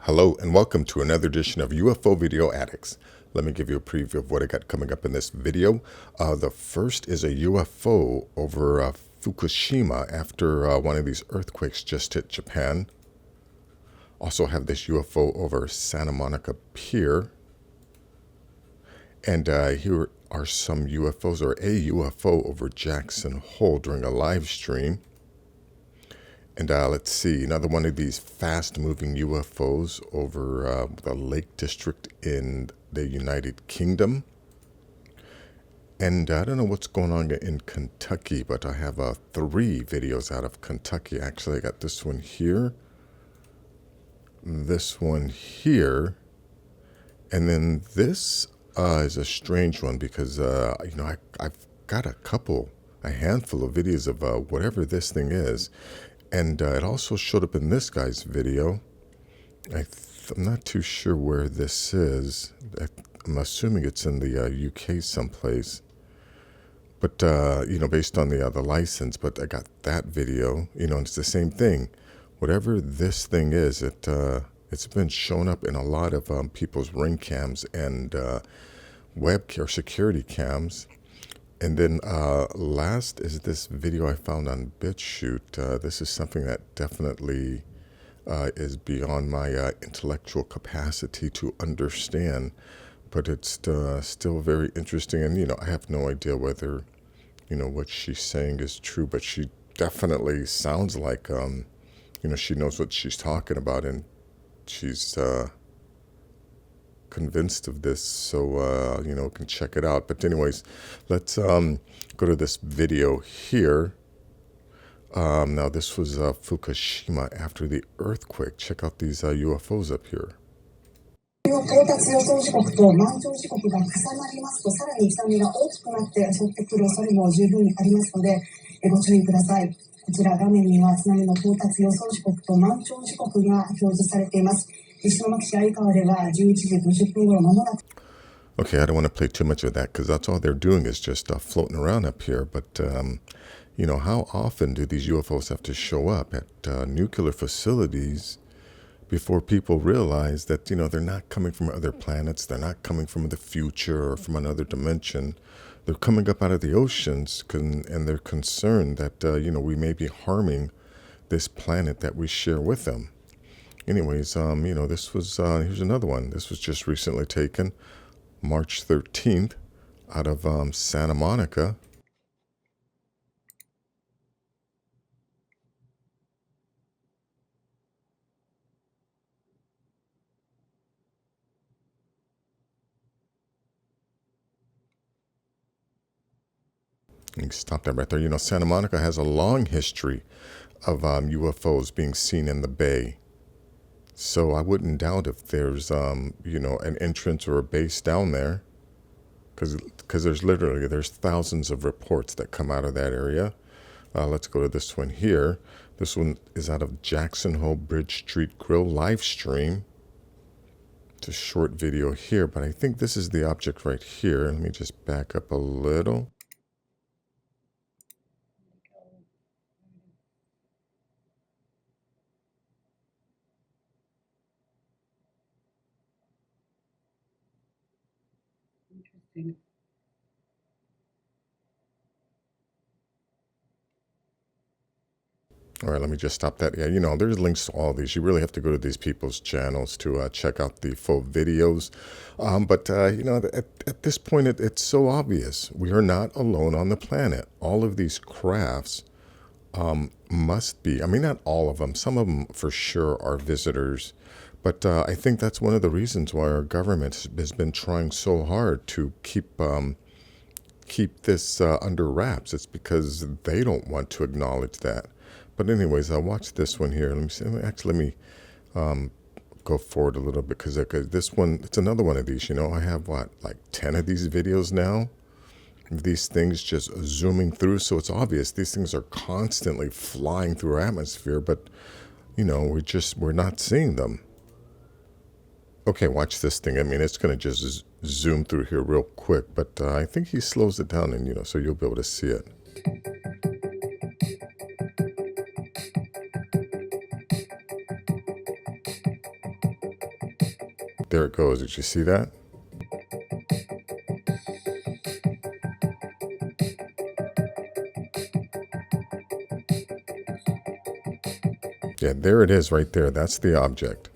Hello and welcome to another edition of UFO Video Addicts. Let me give you a preview of what I got coming up in this video. The first is a UFO over Fukushima after one of these earthquakes just hit Japan. Also have this UFO over Santa Monica Pier. And here are some UFOs, or a UFO over Jackson Hole during a live stream. And let's see, another one of these fast-moving UFOs over the Lake District in the United Kingdom. And I don't know what's going on in Kentucky, but I have 3 videos out of Kentucky. Actually, I got this one here, this one here, and then this is a strange one because, I've got a handful of videos of whatever this thing is. And it also showed up in this guy's video. I'm not too sure where this is. I'm assuming it's in the UK someplace. But, based on the license. But I got that video. And it's the same thing. Whatever this thing is, it's been shown up in a lot of people's ring cams and web or security cams. And then last is this video I found on BitChute. This is something that definitely is beyond my intellectual capacity to understand, but it's still very interesting. And, I have no idea whether, what she's saying is true, but she definitely sounds like, she knows what she's talking about, and she's convinced of this, so can check it out. But anyways, let's go to this video here. Now this was Fukushima after the earthquake. Check out these UFOs up here. 到達予想時刻と満潮時刻が重なりますと、さらに津波が大きくなって襲ってくる恐れも十分にありますので、ご注意ください。こちら画面には津波の到達予想時刻と満潮時刻が表示されています。石巻市鮎川では11時50分頃間もなく。Okay, I don't want to play too much of that because that's all they're doing is just floating around up here. But, how often do these UFOs have to show up at nuclear facilities before people realize that, they're not coming from other planets, they're not coming from the future or from another dimension. They're coming up out of the oceans and they're concerned that, we may be harming this planet that we share with them. Anyways, this was, here's another one. This was just recently taken, March 13th, out of Santa Monica. You can stop that right there. Santa Monica has a long history of UFOs being seen in the bay. So I wouldn't doubt if there's, an entrance or a base down there, because there's thousands of reports that come out of that area. Let's go to this one here. This one is out of Jackson Hole Bridge Street Grill live stream. It's a short video here, but I think this is the object right here. Let me just back up a little. Interesting. All right, let me just stop that. Yeah, there's links to all these. You really have to go to these people's channels to check out the full videos. But at this point, it's so obvious. We are not alone on the planet. All of these crafts must be, not all of them. Some of them for sure are visitors. But I think that's one of the reasons why our government has been trying so hard to keep this under wraps. It's because they don't want to acknowledge that. But anyways, I'll watch this one here. Let me see. Actually, let me go forward a little bit because this one, it's another one of these. I have like 10 of these videos now. These things just zooming through, so it's obvious these things are constantly flying through our atmosphere. But we're not seeing them. Okay, watch this thing. It's going to just zoom through here real quick, but I think he slows it down, and so you'll be able to see it. there it goes. Did you see that? Yeah, there it is right there. That's the object.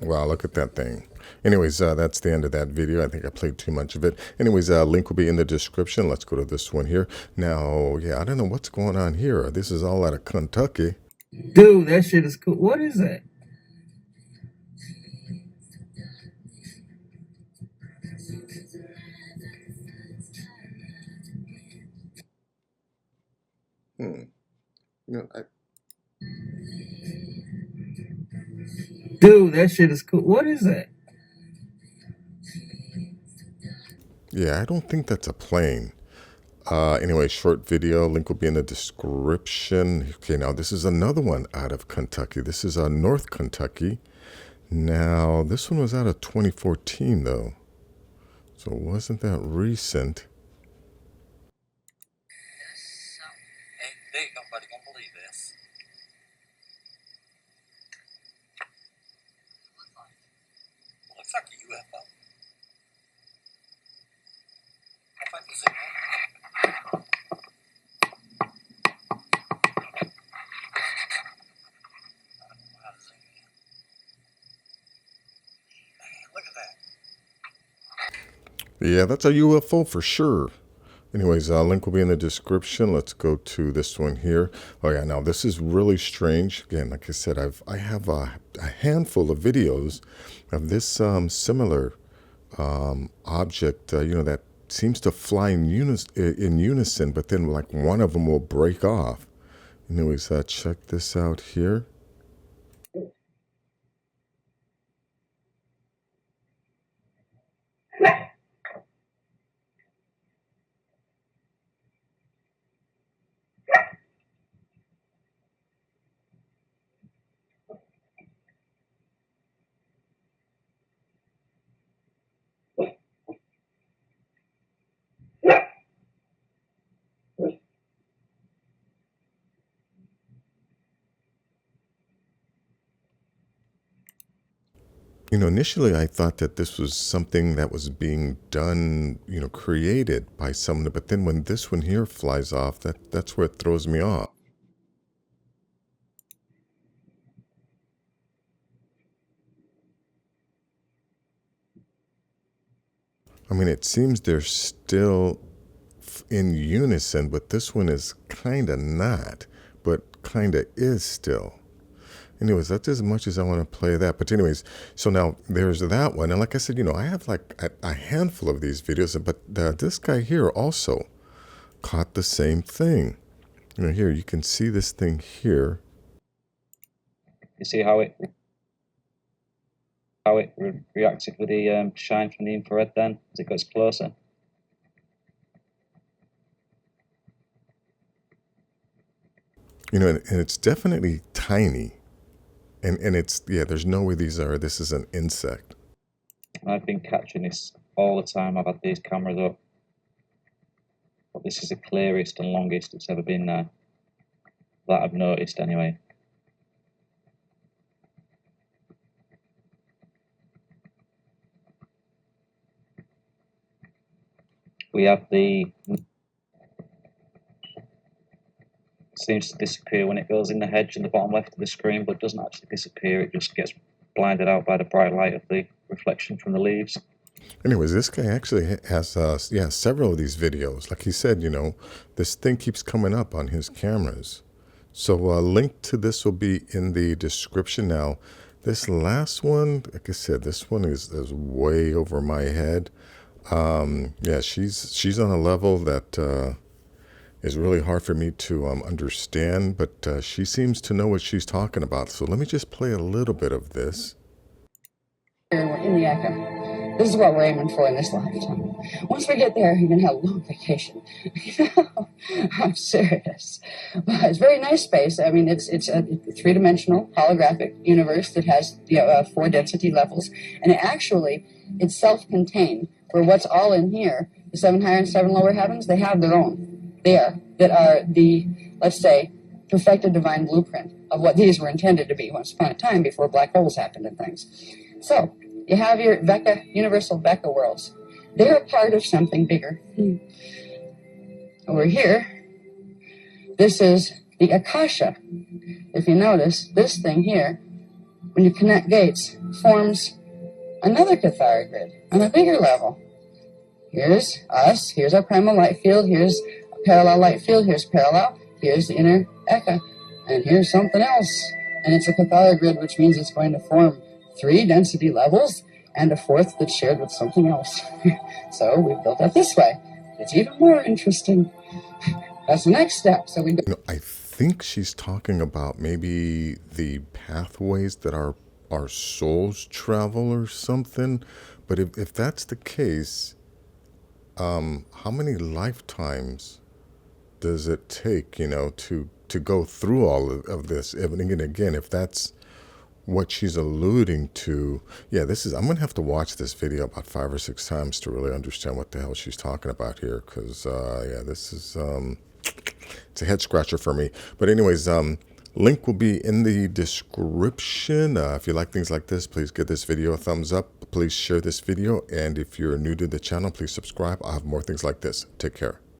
Wow, look at that thing. Anyways, that's the end of that video. I think I played too much of it. Anyways, link will be in the description. Let's go to this one here. Now, yeah, I don't know what's going on here. This is all out of Kentucky. Dude, that shit is cool. What is that? You know, Dude, that shit is cool. What is that? yeah, I don't think that's a plane. Anyway, short video, link will be in the description. Okay, now this is another one out of Kentucky. This is North Kentucky. Now, this one was out of 2014, though. So it wasn't that recent. Hey, big, nobody gonna believe this. Looks like a UFO. I find this in Look at that. Yeah, that's a UFO for sure. Anyways, link will be in the description. Let's go to this one here. Oh yeah, now this is really strange. Again, like I said, I have a handful of videos of this similar object, that seems to fly in unison, but then like one of them will break off. Anyways, check this out here. Initially I thought that this was something that was being done, created by someone, but then when this one here flies off, that's where it throws me off. I mean, it seems they're still in unison, but this one is kind of not, but kind of is still. Anyways, that's as much as I want to play that. But anyways, so now there's that one. And like I said, I have like a handful of these videos, but this guy here also caught the same thing. Here, you can see this thing here. You see how it reacted with the shine from the infrared then as it gets closer? And it's definitely tiny. And it's, there's no way this is an insect. I've been catching this all the time. I've had these cameras up. But this is the clearest and longest it's ever been there. That I've noticed anyway. We have the... seems to disappear when it goes in the hedge in the bottom left of the screen, but doesn't actually disappear. It just gets blinded out by the bright light of the reflection from the leaves. Anyways, this guy actually has several of these videos. Like he said, this thing keeps coming up on his cameras. So a link to this will be in the description. Now, this last one, like I said, this one is way over my head. She's on a level that is really hard for me to understand, but she seems to know what she's talking about. So let me just play a little bit of this. In the echo. This is what we're aiming for in this lifetime. Once we get there, you're going to have a long vacation. I'm serious. But it's a very nice space. I mean, it's a three-dimensional holographic universe that has 4 density levels. And it's self-contained. For what's all in here, the 7 higher and 7 lower heavens, they have their own there that are the, let's say, perfected divine blueprint of what these were intended to be once upon a time before black holes happened and things. So, you have your Vecca, universal Vecca worlds. They're a part of something bigger. Over here, this is the Akasha. If you notice, this thing here, when you connect gates, forms another Cathara grid on a bigger level. Here's us, here's our primal light field, here's a parallel light field, here's parallel, here's the inner Eka, and here's something else. And it's a Cathara grid, which means it's going to form 3 density levels and a 4th that's shared with something else. So we've built up this way. It's even more interesting. That's the next step. So I think she's talking about maybe the pathways that our souls travel or something. But if that's the case, how many lifetimes does it take, to go through all of this? And again, if that's what she's alluding to, I'm going to have to watch this video about 5 or 6 times to really understand what the hell she's talking about here. Because, this is, it's a head scratcher for me. But anyways, link will be in the description. If you like things like this, please give this video a thumbs up. Please share this video. And if you're new to the channel, please subscribe. I'll have more things like this. Take care.